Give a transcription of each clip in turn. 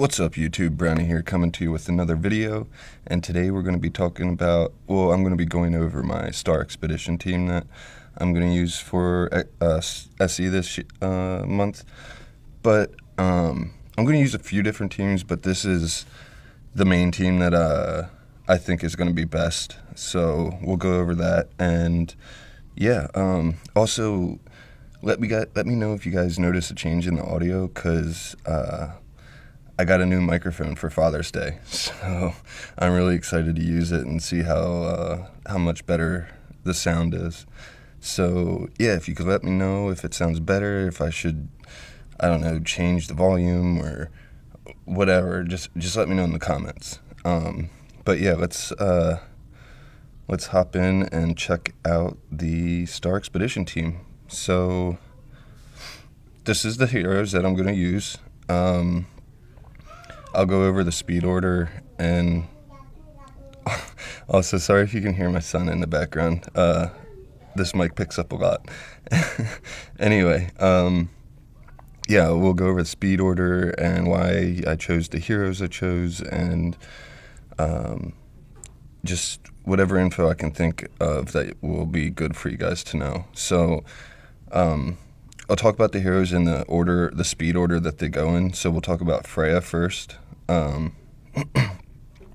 What's up, YouTube? Brownie here, coming to you with another video, and today we're going to be talking about, I'm going to be going over my Star Expedition team that I'm going to use for SE this month, but I'm going to use a few different teams, but this is the main team that I think is going to be best, so we'll go over that, and yeah, also let me know if you guys notice a change in the audio, because I got a new microphone for Father's Day, so I'm really excited to use it and see how much better the sound is. So yeah, if you could let me know if it sounds better, if I should, I don't know, change the volume or whatever, just let me know in the comments. But yeah, let's hop in and check out the Star Expedition team. So this is the heroes that I'm going to use. I'll go over the speed order, and also sorry if you can hear my son in the background. This mic picks up a lot. Anyway, yeah, we'll go over the speed order and why I chose the heroes I chose, and just whatever info I can think of that will be good for you guys to know. So I'll talk about the heroes in the order, the speed order that they go in. So we'll talk about Freya first.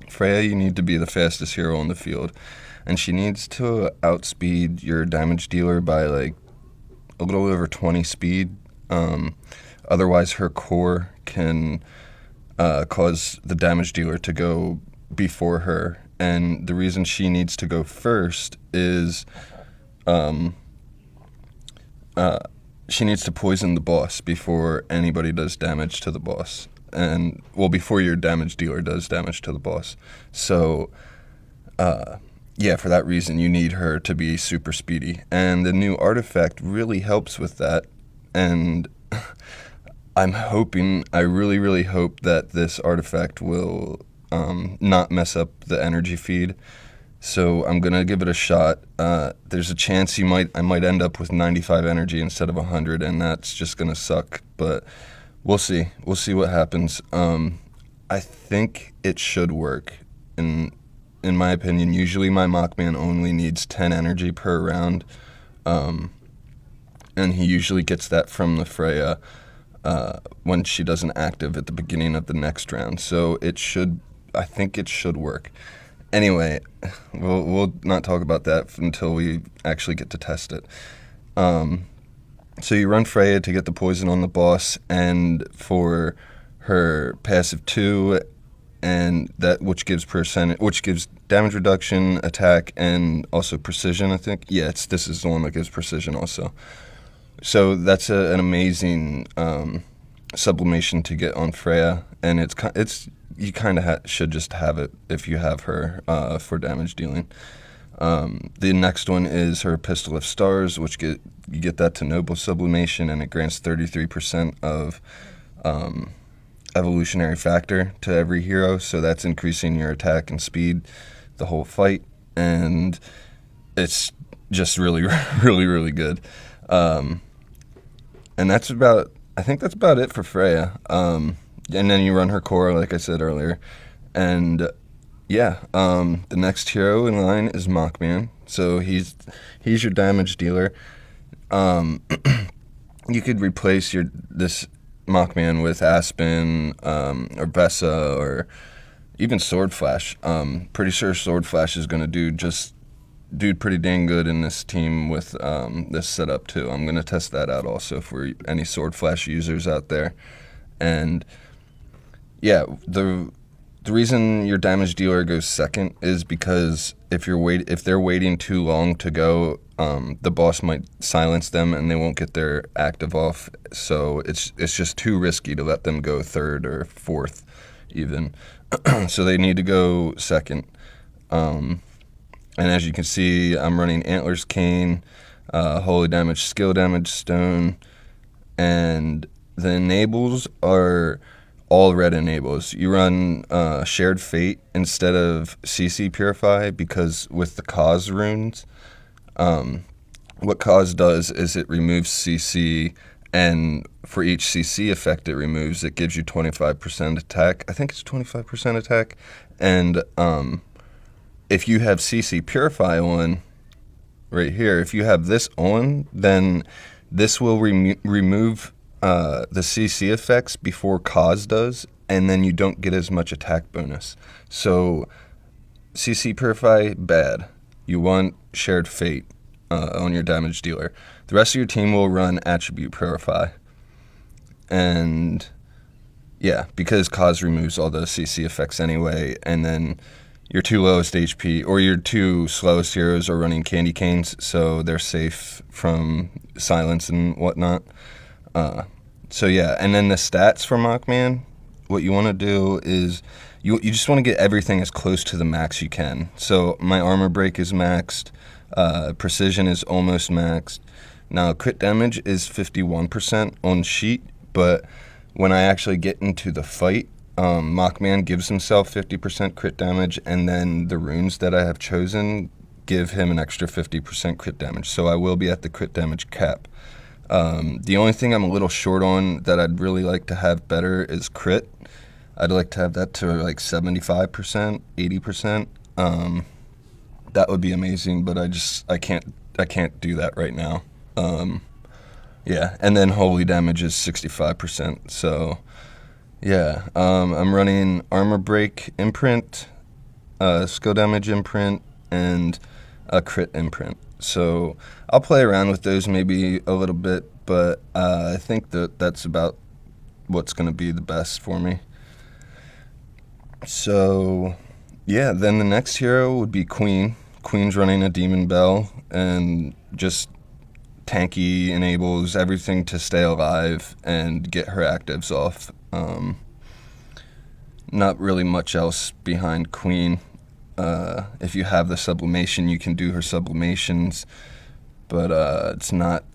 Freya, you need to be the fastest hero on the field, and she needs to outspeed your damage dealer by like a little over 20 speed. Otherwise, her core can cause the damage dealer to go before her, and the reason she needs to go first is she needs to poison the boss before anybody does damage to the boss. And, well, before your damage dealer does damage to the boss. So, yeah, for that reason, you need her to be super speedy. And the new artifact really helps with that. And I really, really hope that this artifact will not mess up the energy feed. So I'm going to give it a shot. There's a chance I might end up with 95 energy instead of 100, and that's just going to suck. But we'll see. We'll see what happens. I think it should work. In my opinion, usually my Mach Man only needs 10 energy per round, and he usually gets that from the Freya when she does an active at the beginning of the next round. So I think it should work. Anyway, we'll not talk about that until we actually get to test it. So you run Freya to get the poison on the boss, and for her passive 2, and that which gives damage reduction, attack, and also precision. I think this is the one that gives precision also. So that's an amazing sublimation to get on Freya, and you kind of should just have it if you have her for damage dealing. The next one is her Pistol of Stars, which you get that to Noble Sublimation, and it grants 33% of evolutionary factor to every hero, so that's increasing your attack and speed the whole fight, and it's just really, really, really good. And I think that's about it for Freya. And then you run her core, like I said earlier, and yeah, the next hero in line is Mach Man. So he's your damage dealer. You could replace this Mach Man with Aspen, or Vesa, or even Sword Flash. Pretty sure Sword Flash is going to do pretty dang good in this team with this setup too. I'm going to test that out also for any Sword Flash users out there. And yeah, the reason your damage dealer goes second is because if they're waiting too long to go, the boss might silence them and they won't get their active off. So it's just too risky to let them go third or fourth even. So they need to go second. And as you can see, I'm running Antlers Cane, Holy Damage Skill Damage Stone, and the enables are all red enables. You run Shared Fate instead of CC Purify, because with the Cause runes, what Cause does is it removes CC and for each CC effect it removes, it gives you 25% attack. I think it's 25% attack. And if you have CC Purify on right here, if you have this on, then this will remove the CC effects before Cause does, and then you don't get as much attack bonus. So CC Purify, bad. You want Shared Fate on your damage dealer. The rest of your team will run Attribute Purify. And yeah, because Cause removes all the CC effects anyway, and then your two lowest HP, or your two slowest heroes are running Candy Canes, so they're safe from silence and whatnot. So yeah, and then the stats for Mach Man, what you want to do is you just want to get everything as close to the max you can. So my armor break is maxed, precision is almost maxed. Now crit damage is 51% on sheet, but when I actually get into the fight, Mach Man gives himself 50% crit damage, and then the runes that I have chosen give him an extra 50% crit damage. So I will be at the crit damage cap. The only thing I'm a little short on that I'd really like to have better is crit. I'd like to have that to like 75%, 80%. That would be amazing, but I can't do that right now. Yeah, and then holy damage is 65%. So yeah, I'm running armor break imprint, skill damage imprint, and a crit imprint. So I'll play around with those maybe a little bit, but I think that's about what's going to be the best for me. So yeah, then the next hero would be Queen. Queen's running a Demon Bell and just tanky, enables everything to stay alive and get her actives off. Not really much else behind Queen. If you have the sublimation, you can do her sublimations, but it's not.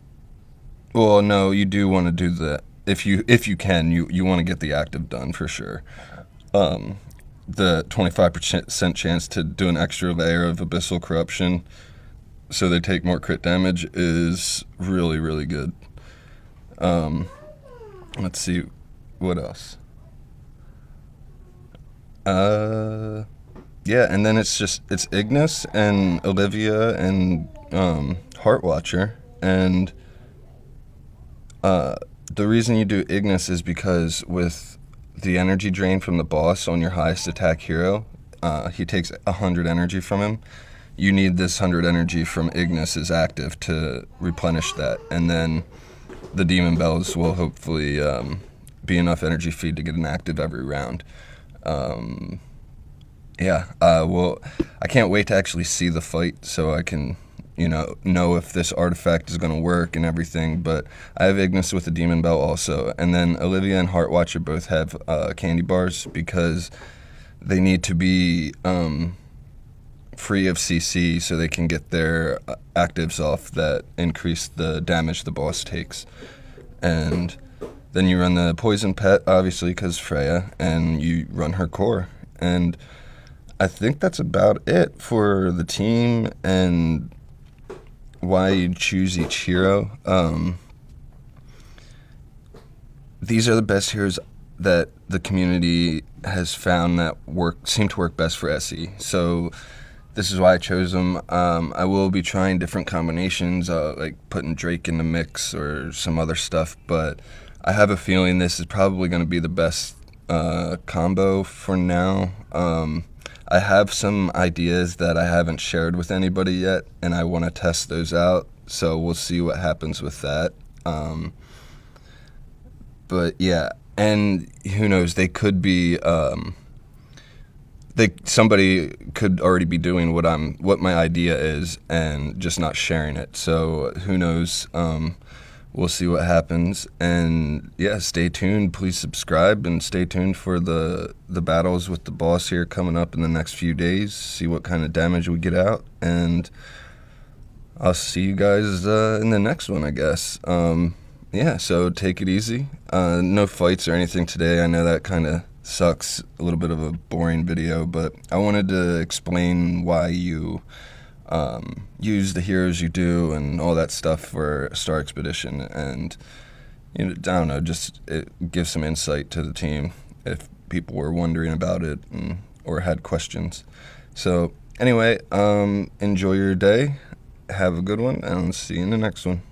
Well, no, you do want to do the. If you can, you want to get the active done for sure. The 25% chance to do an extra layer of Abyssal Corruption, so they take more crit damage, is really, really good. Let's see, what else? Yeah, and then it's Ignis and Olivia and Heartwatcher, and the reason you do Ignis is because with the energy drain from the boss on your highest attack hero, he takes 100 energy from him. You need this 100 energy from Ignis as active to replenish that, and then the Demon Bells will hopefully be enough energy feed to get an active every round. Well, I can't wait to actually see the fight so I can, know if this artifact is going to work and everything, but I have Ignis with the Demon Bell also, and then Olivia and Heartwatcher both have candy bars because they need to be free of CC so they can get their actives off that increase the damage the boss takes. And then you run the Poison Pet, obviously, because Freya, and you run her core. And I think that's about it for the team and why you choose each hero. These are the best heroes that the community has found that seem to work best for SE. So this is why I chose them. I will be trying different combinations, like putting Drake in the mix or some other stuff, but I have a feeling this is probably going to be the best combo for now. I have some ideas that I haven't shared with anybody yet, and I want to test those out, so we'll see what happens with that. But yeah, and who knows, they could be... somebody could already be doing what my idea is and just not sharing it. So who knows? We'll see what happens. And yeah, stay tuned. Please subscribe and stay tuned for the battles with the boss here coming up in the next few days. See what kind of damage we get out, and I'll see you guys in the next one, I guess. Yeah, so take it easy. No fights or anything today. I know that kind of sucks, a little bit of a boring video, but I wanted to explain why you use the heroes you do and all that stuff for Star Expedition. And I don't know, just it gives some insight to the team if people were wondering about it or had questions. So anyway, enjoy your day, have a good one, and see you in the next one.